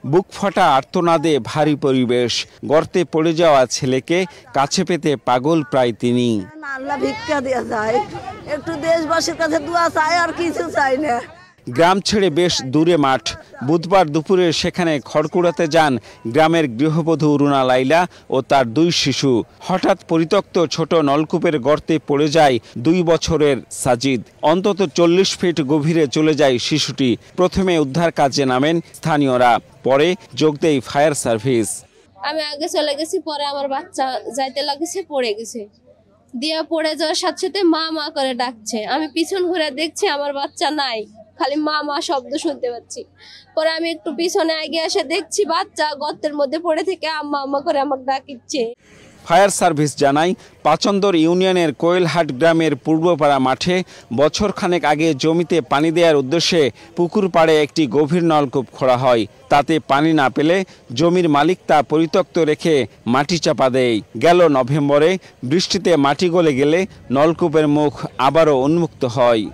বুক ফাটা আর্তনাদে ভারী পরিবেশ, গর্তে পড়ে যাওয়া ছেলেকে কাছে পেতে পাগল প্রায় তিনি। আল্লাহ ভিক্ষা দেয়া যায়, একটু দেশবাসীর কাছে দোয়া চাই, আর কিছু চাই না। গ্রাম ছেড়ে বেশ দূরে মাঠ। বুধবার দুপুরে সেখানে খড়কুড়াতে যান গ্রামের গৃহবধূ রুনা লাইলা ও তার 2 শিশু। হঠাৎ পরিত্যক্ত ছোট নলকূপের গর্তে পড়ে যায় 2 বছরের সাজিদ। অন্তত 40 ফিট গভীরে চলে যায় শিশুটি। প্রথমে উদ্ধার কাজে নামেন স্থানীয়রা, পরে যোগ দেয় ফায়ার সার্ভিস। আমি আগে চলে গেছি, পরে আমার বাচ্চা যাইতে লাগছে, পড়ে গেছে। দিয়া পড়ে যাওয়ার সাথে সাথে মা মা করে ডাকছে। আমি পিছন ঘুরে দেখছি আমার বাচ্চা নাই, খালি মা মা শব্দ শুনতে পাচ্ছি। পরে আমি একটু পিছনে এগিয়ে এসে দেখছি বাচ্চা গর্তের মধ্যে পড়ে থেকে আম্মা আম্মা করে আমাকে ডাকিচ্ছে। ফায়ার সার্ভিস জানায়, পাচন্দর ইউনিয়নের কোয়েলহাট গ্রামের পূর্বপাড়া মাঠে বছরখানেক আগে জমিতে পানি দেওয়ার উদ্দেশ্যে পুকুর পাড়ে একটি গভীর নলকূপ খোঁড়া হয়। তাতে পানি না পেলে জমির মালিক তা পরিত্যক্ত রেখে মাটি চাপা দেয়। গেল নভেম্বরে বৃষ্টিতে মাটি গলে গেলে নলকূপের মুখ আবারও উন্মুক্ত হয়।